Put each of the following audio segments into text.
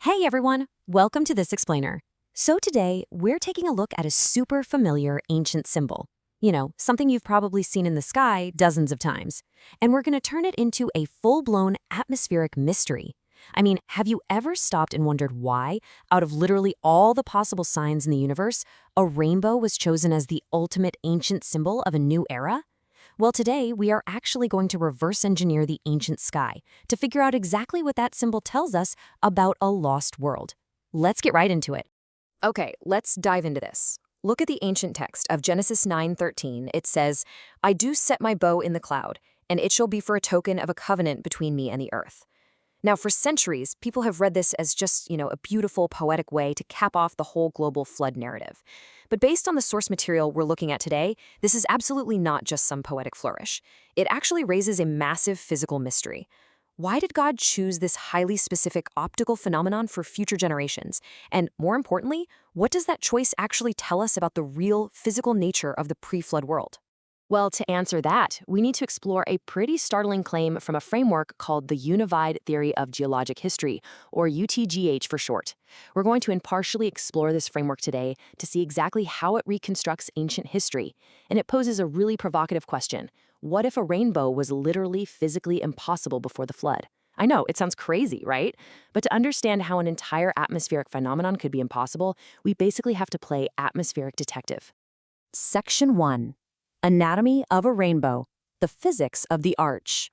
Hey everyone, welcome to This Explainer. So today, we're taking a look at a super familiar ancient symbol. Something you've probably seen in the sky dozens of times. And we're going to turn it into a full-blown atmospheric mystery. Have you ever stopped and wondered why, out of literally all the possible signs in the universe, a rainbow was chosen as the ultimate ancient symbol of a new era? Well, today we are actually going to reverse engineer the ancient sky to figure out exactly what that symbol tells us about a lost world. Let's get right into it. Okay, let's dive into this. Look at the ancient text of Genesis 9:13. It says, "I do set my bow in the cloud, and it shall be for a token of a covenant between me and the earth." Now, for centuries, people have read this as just, a beautiful, poetic way to cap off the whole global flood narrative. But based on the source material we're looking at today, this is absolutely not just some poetic flourish. It actually raises a massive physical mystery. Why did God choose this highly specific optical phenomenon for future generations? And more importantly, what does that choice actually tell us about the real physical nature of the pre-flood world? Well, to answer that, we need to explore a pretty startling claim from a framework called the Unified Theory of Geologic History, or UTGH for short. We're going to impartially explore this framework today to see exactly how it reconstructs ancient history. And it poses a really provocative question. What if a rainbow was literally physically impossible before the flood? I know, it sounds crazy, right? But to understand how an entire atmospheric phenomenon could be impossible, we basically have to play atmospheric detective. Section 1. Anatomy of a rainbow, the physics of the arch.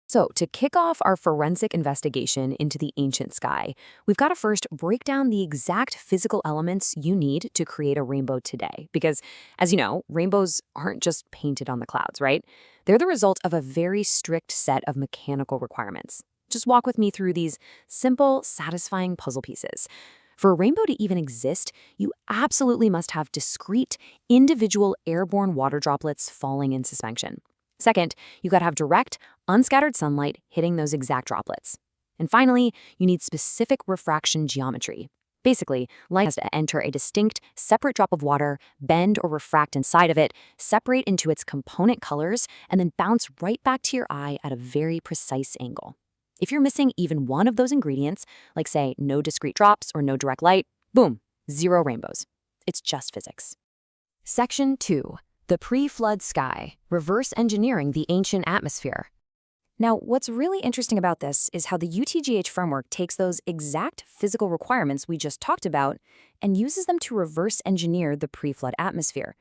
So, to kick off our forensic investigation into the ancient sky, we've got to first break down the exact physical elements you need to create a rainbow today. Because, as you know, rainbows aren't just painted on the clouds, right? They're the result of a very strict set of mechanical requirements. Just walk with me through these simple, satisfying puzzle pieces. For a rainbow to even exist, you absolutely must have discrete, individual airborne water droplets falling in suspension. Second, you got to have direct, unscattered sunlight hitting those exact droplets. And finally, you need specific refraction geometry. Basically, light has to enter a distinct, separate drop of water, bend or refract inside of it, separate into its component colors, and then bounce right back to your eye at a very precise angle. If you're missing even one of those ingredients, like say no discrete drops or no direct light, boom, zero rainbows. It's just physics. Section 2. The pre-flood sky, reverse engineering the ancient atmosphere. Now, what's really interesting about this is how the UTGH framework takes those exact physical requirements we just talked about and uses them to reverse engineer the pre-flood atmosphere.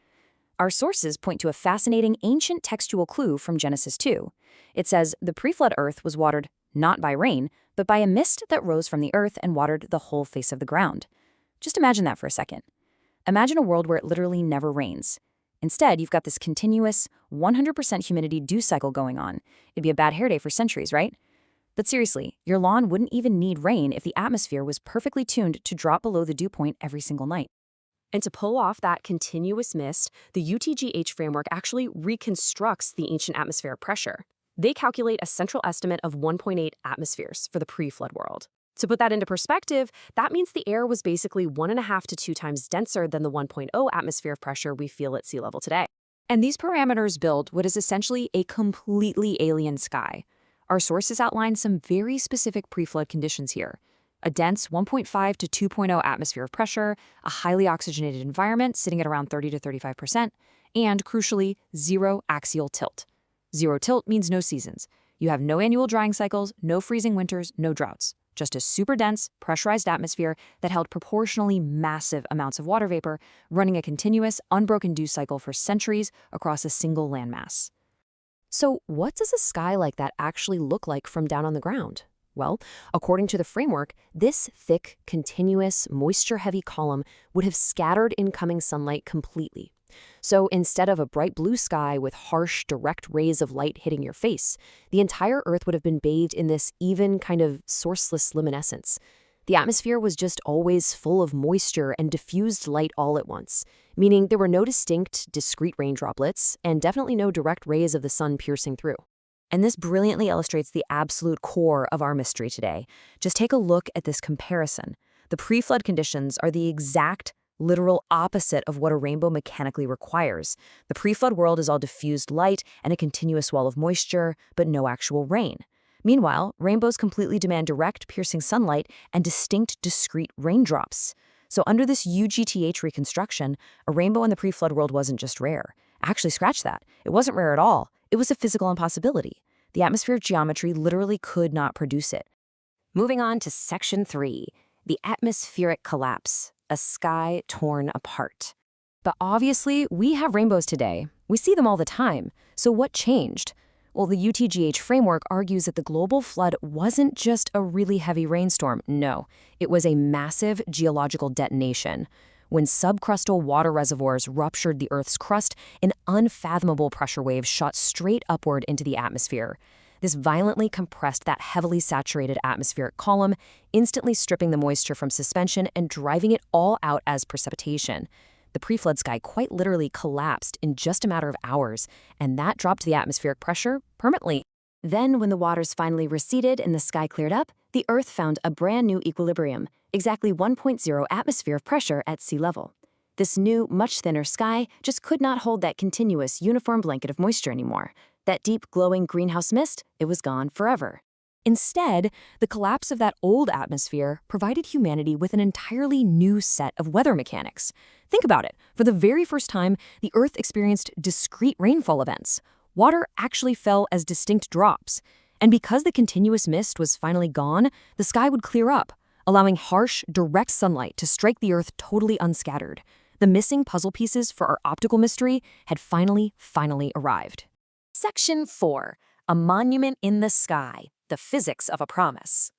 Our sources point to a fascinating ancient textual clue from Genesis 2. It says the pre-flood earth was watered not by rain, but by a mist that rose from the earth and watered the whole face of the ground. Just imagine that for a second. Imagine a world where it literally never rains. Instead, you've got this continuous, 100% humidity dew cycle going on. It'd be a bad hair day for centuries, right? But seriously, your lawn wouldn't even need rain if the atmosphere was perfectly tuned to drop below the dew point every single night. And to pull off that continuous mist, the UTGH framework actually reconstructs the ancient atmospheric pressure. They calculate a central estimate of 1.8 atmospheres for the pre-flood world. To put that into perspective, that means the air was basically 1.5 to 2 times denser than the 1.0 atmosphere of pressure we feel at sea level today. And these parameters build what is essentially a completely alien sky. Our sources outline some very specific pre-flood conditions here. A dense 1.5 to 2.0 atmosphere of pressure, a highly oxygenated environment sitting at around 30 to 35%, and crucially, zero axial tilt. Zero tilt means no seasons. You have no annual drying cycles, no freezing winters, no droughts. Just a super dense, pressurized atmosphere that held proportionally massive amounts of water vapor, running a continuous, unbroken dew cycle for centuries across a single landmass. So what does a sky like that actually look like from down on the ground? Well, according to the framework, this thick, continuous, moisture-heavy column would have scattered incoming sunlight completely. So instead of a bright blue sky with harsh, direct rays of light hitting your face, the entire Earth would have been bathed in this even kind of sourceless luminescence. The atmosphere was just always full of moisture and diffused light all at once, meaning there were no distinct, discrete rain droplets and definitely no direct rays of the sun piercing through. And this brilliantly illustrates the absolute core of our mystery today. Just take a look at this comparison. The pre-flood conditions are the exact literal opposite of what a rainbow mechanically requires. The pre-flood world is all diffused light and a continuous wall of moisture, but no actual rain. Meanwhile, rainbows completely demand direct, piercing sunlight and distinct, discrete raindrops. So under this UGTH reconstruction, a rainbow in the pre-flood world wasn't just rare. Actually, scratch that. It wasn't rare at all. It was a physical impossibility. The atmospheric geometry literally could not produce it. Moving on to Section 3, the atmospheric collapse, a sky torn apart. But obviously, we have rainbows today. We see them all the time. So what changed? Well, the UTGH framework argues that the global flood wasn't just a really heavy rainstorm. No, it was a massive geological detonation. When subcrustal water reservoirs ruptured the Earth's crust, an unfathomable pressure wave shot straight upward into the atmosphere. This violently compressed that heavily saturated atmospheric column, instantly stripping the moisture from suspension and driving it all out as precipitation. The pre-flood sky quite literally collapsed in just a matter of hours, and that dropped the atmospheric pressure permanently. Then, when the waters finally receded and the sky cleared up, the Earth found a brand new equilibrium, exactly 1.0 atmosphere of pressure at sea level. This new, much thinner sky just could not hold that continuous, uniform blanket of moisture anymore. That deep, glowing greenhouse mist, it was gone forever. Instead, the collapse of that old atmosphere provided humanity with an entirely new set of weather mechanics. Think about it. For the very first time, the Earth experienced discrete rainfall events. Water actually fell as distinct drops. And because the continuous mist was finally gone, the sky would clear up, allowing harsh, direct sunlight to strike the Earth totally unscattered. The missing puzzle pieces for our optical mystery had finally arrived. Section 4, a monument in the sky. The physics of a promise.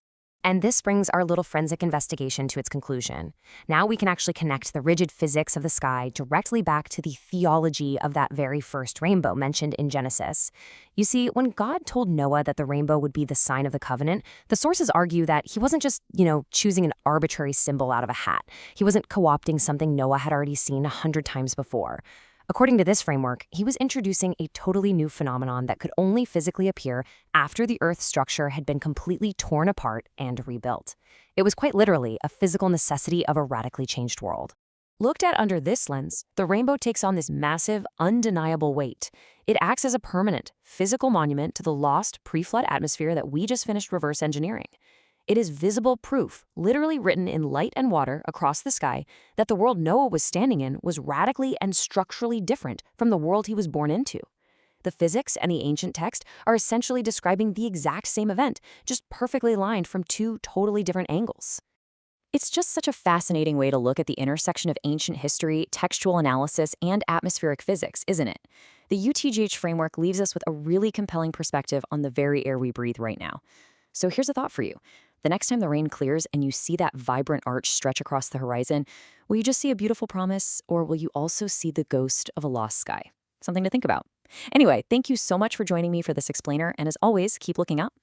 And this brings our little forensic investigation to its conclusion. Now we can actually connect the rigid physics of the sky directly back to the theology of that very first rainbow mentioned in Genesis. You see, when God told Noah that the rainbow would be the sign of the covenant, the sources argue that he wasn't just, choosing an arbitrary symbol out of a hat. He wasn't co-opting something Noah had already seen 100 times before. According to this framework, he was introducing a totally new phenomenon that could only physically appear after the Earth's structure had been completely torn apart and rebuilt. It was quite literally a physical necessity of a radically changed world. Looked at under this lens, the rainbow takes on this massive, undeniable weight. It acts as a permanent, physical monument to the lost pre-flood atmosphere that we just finished reverse engineering. It is visible proof, literally written in light and water across the sky, that the world Noah was standing in was radically and structurally different from the world he was born into. The physics and the ancient text are essentially describing the exact same event, just perfectly aligned from two totally different angles. It's just such a fascinating way to look at the intersection of ancient history, textual analysis, and atmospheric physics, isn't it? The UTGH framework leaves us with a really compelling perspective on the very air we breathe right now. So here's a thought for you. The next time the rain clears and you see that vibrant arch stretch across the horizon, will you just see a beautiful promise, or will you also see the ghost of a lost sky? Something to think about. Anyway, thank you so much for joining me for this explainer, and as always, keep looking up.